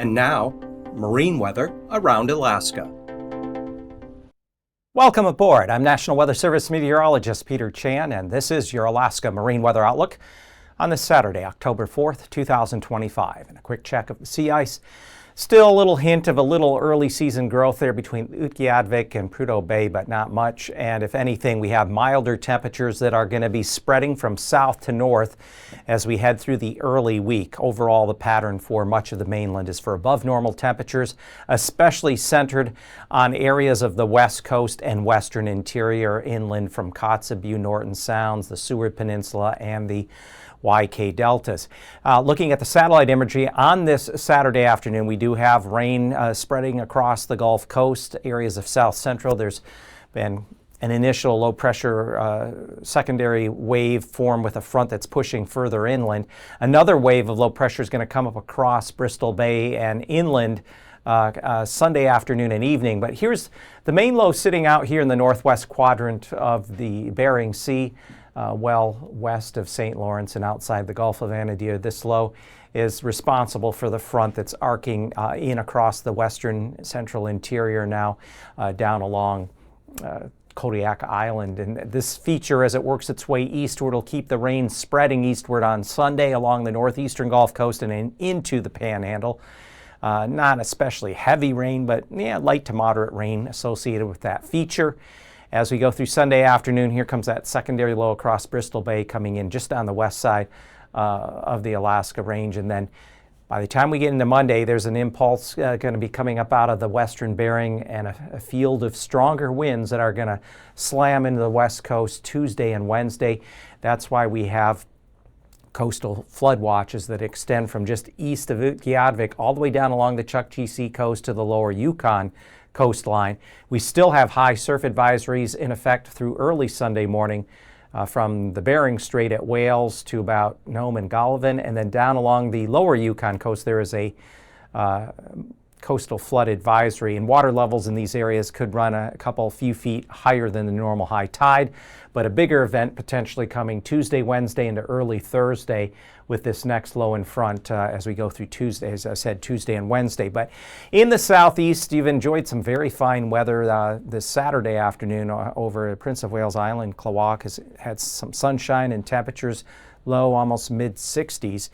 And now, marine weather around Alaska. Welcome aboard. I'm National Weather Service meteorologist Peter Chan, and this is your Alaska Marine Weather Outlook on this Saturday, October 4th, 2025. And a quick check of the sea ice. Still a little hint of a little early season growth there between Utqiagvik and Prudhoe Bay, but not much. And if anything, we have milder temperatures that are going to be spreading from south to north as we head through the early week. Overall, the pattern for much of the mainland is for above normal temperatures, especially centered on areas of the west coast and western interior inland from Kotzebue, Norton Sounds, the Seward Peninsula, and the YK deltas. Looking at the satellite imagery on this Saturday afternoon, we do have rain spreading across the Gulf Coast, areas of south central. There's been an initial low pressure secondary wave formed with a front that's pushing further inland. Another wave of low pressure is going to come up across Bristol Bay and inland Sunday afternoon and evening. But here's the main low sitting out here in the northwest quadrant of the Bering Sea, well west of St. Lawrence and outside the Gulf of Anadyr. This low is responsible for the front that's arcing in across the western central interior now down along Kodiak Island. And this feature, as it works its way eastward, will keep the rain spreading eastward on Sunday along the northeastern Gulf Coast and into the Panhandle. Not especially heavy rain, but light to moderate rain associated with that feature. As we go through Sunday afternoon, here comes that secondary low across Bristol Bay coming in just on the west side of the Alaska Range. And then by the time we get into Monday, there's an impulse going to be coming up out of the western Bering and a field of stronger winds that are going to slam into the west coast Tuesday and Wednesday. That's why we have coastal flood watches that extend from just east of Utqiagvik all the way down along the Chukchi Sea coast to the lower Yukon coastline. We still have high surf advisories in effect through early Sunday morning from the Bering Strait at Wales to about Nome and Golovin, and then down along the lower Yukon coast there is a coastal flood advisory, and water levels in these areas could run a few feet higher than the normal high tide, but a bigger event potentially coming Tuesday, Wednesday into early Thursday with this next low in front as we go through Tuesday, as I said, Tuesday and Wednesday. But in the southeast, you've enjoyed some very fine weather this Saturday afternoon over Prince of Wales Island. Klawock has had some sunshine and temperatures low, almost mid-60s.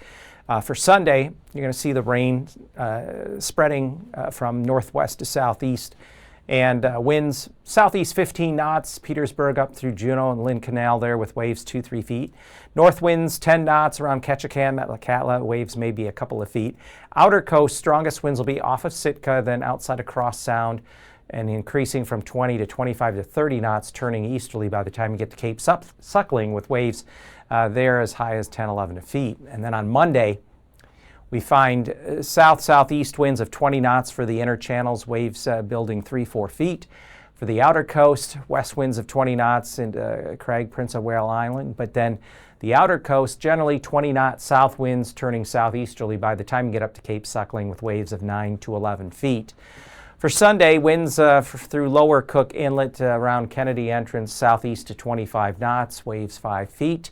For Sunday, you're going to see the rain spreading from northwest to southeast, and winds southeast 15 knots, Petersburg up through Juneau and Lynn Canal there with waves 2-3 feet. North winds 10 knots around Ketchikan, Metlakatla, waves maybe a couple of feet. Outer coast, strongest winds will be off of Sitka, then outside of Cross Sound, and increasing from 20 to 25 to 30 knots, turning easterly by the time you get to Cape Suckling with waves there as high as 10, 11 feet. And then on Monday, we find south-southeast winds of 20 knots for the inner channels, waves building 3-4 feet. For the outer coast, west winds of 20 knots into Craig, Prince of Wales Island. But then the outer coast, generally 20-knot south winds turning southeasterly by the time you get up to Cape Suckling with waves of 9 to 11 feet. For Sunday, winds through lower Cook Inlet around Kennedy Entrance, southeast to 25 knots, waves 5 feet.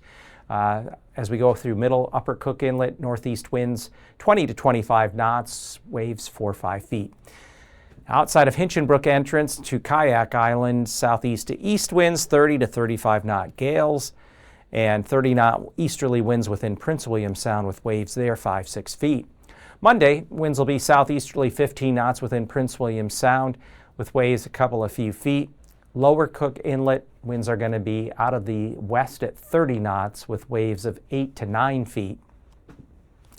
As we go through middle upper Cook Inlet, northeast winds 20 to 25 knots, waves 4 or 5 feet. Outside of Hinchinbrook Entrance to Kayak Island, southeast to east winds 30 to 35 knot gales, and 30 knot easterly winds within Prince William Sound with waves there 5-6 feet. Monday, winds will be southeasterly 15 knots within Prince William Sound with waves a few feet. Lower Cook Inlet, winds are going to be out of the west at 30 knots with waves of 8 to 9 feet.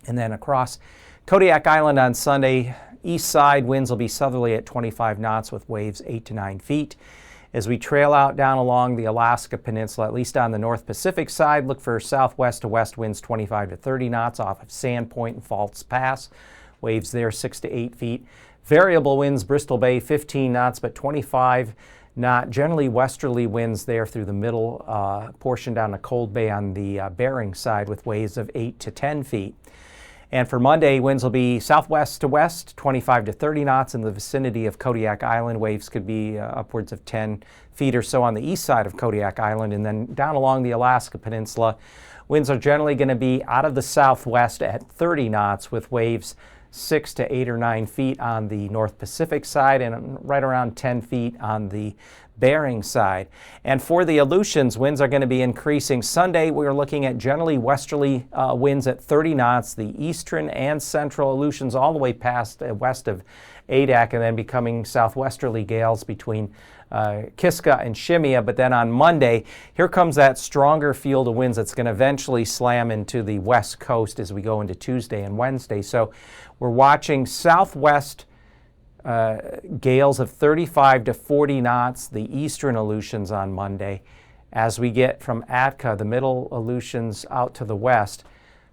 And then across Kodiak Island on Sunday, east side, winds will be southerly at 25 knots with waves 8 to 9 feet. As we trail out down along the Alaska Peninsula, at least on the North Pacific side, look for southwest to west winds 25 to 30 knots off of Sandpoint and False Pass. Waves there 6 to 8 feet. Variable winds, Bristol Bay 15 knots, but 25 knot, generally westerly winds there through the middle portion down to Cold Bay on the Bering side with waves of 8 to 10 feet. And for Monday, winds will be southwest to west, 25 to 30 knots in the vicinity of Kodiak Island. Waves could be upwards of 10 feet or so on the east side of Kodiak Island. And then down along the Alaska Peninsula, winds are generally going to be out of the southwest at 30 knots with waves 6 to 8 or 9 feet on the North Pacific side and right around 10 feet on the Bering side. And for the Aleutians, winds are going to be increasing. Sunday, we're looking at generally westerly winds at 30 knots. The eastern and central Aleutians all the way past west of Adak, and then becoming southwesterly gales between Kiska and Shemya. But then on Monday, here comes that stronger field of winds that's going to eventually slam into the west coast as we go into Tuesday and Wednesday. So we're watching southwest gales of 35 to 40 knots, the eastern Aleutians on Monday. As we get from Atka, the middle Aleutians out to the west,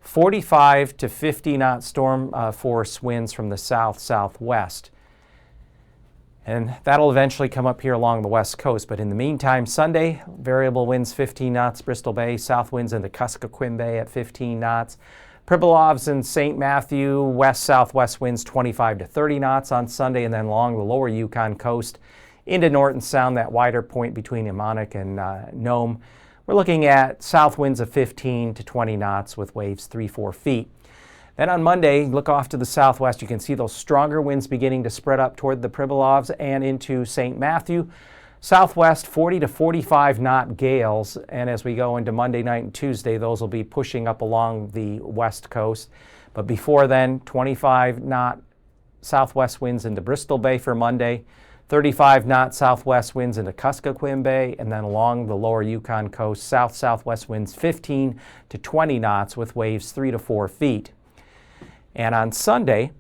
45 to 50 knot storm force winds from the south-southwest. And that'll eventually come up here along the west coast. But in the meantime, Sunday, variable winds 15 knots, Bristol Bay, south winds into Kuskokwim Bay at 15 knots. Pribilovs and St. Matthew, west-southwest winds 25 to 30 knots on Sunday, and then along the lower Yukon coast into Norton Sound, that wider point between Imanik and Nome. We're looking at south winds of 15 to 20 knots with waves 3-4 feet. Then on Monday, look off to the southwest. You can see those stronger winds beginning to spread up toward the Pribilovs and into St. Matthew. Southwest 40 to 45 knot gales, and as we go into Monday night and Tuesday, those will be pushing up along the west coast. But before then, 25 knot southwest winds into Bristol Bay for Monday, 35 knot southwest winds into Kuskokwim Bay, and then along the lower Yukon coast, south-southwest winds 15 to 20 knots with waves 3 to 4 feet. And on Sunday,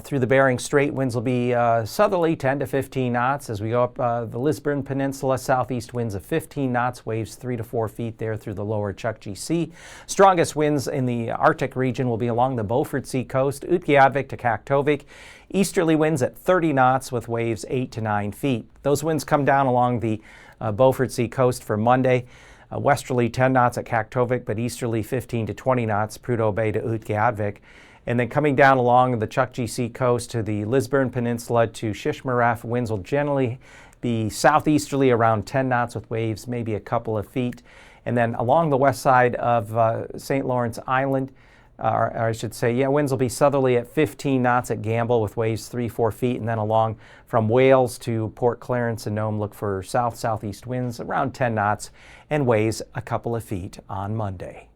through the Bering Strait, winds will be southerly 10 to 15 knots. As we go up the Lisburn Peninsula, southeast winds of 15 knots, waves 3 to 4 feet there through the lower Chukchi Sea. Strongest winds in the Arctic region will be along the Beaufort Sea coast, Utqiagvik to Kaktovik. Easterly winds at 30 knots with waves 8 to 9 feet. Those winds come down along the Beaufort Sea coast for Monday. Westerly 10 knots at Kaktovik, but easterly 15 to 20 knots, Prudhoe Bay to Utqiagvik. And then coming down along the Chukchi Sea coast to the Lisburn Peninsula to Shishmaref, winds will generally be southeasterly around 10 knots with waves maybe a couple of feet. And then along the west side of St. Lawrence Island, or I should say, winds will be southerly at 15 knots at Gamble with waves 3-4 feet. And then along from Wales to Port Clarence and Nome, look for south-southeast winds around 10 knots and waves a couple of feet on Monday.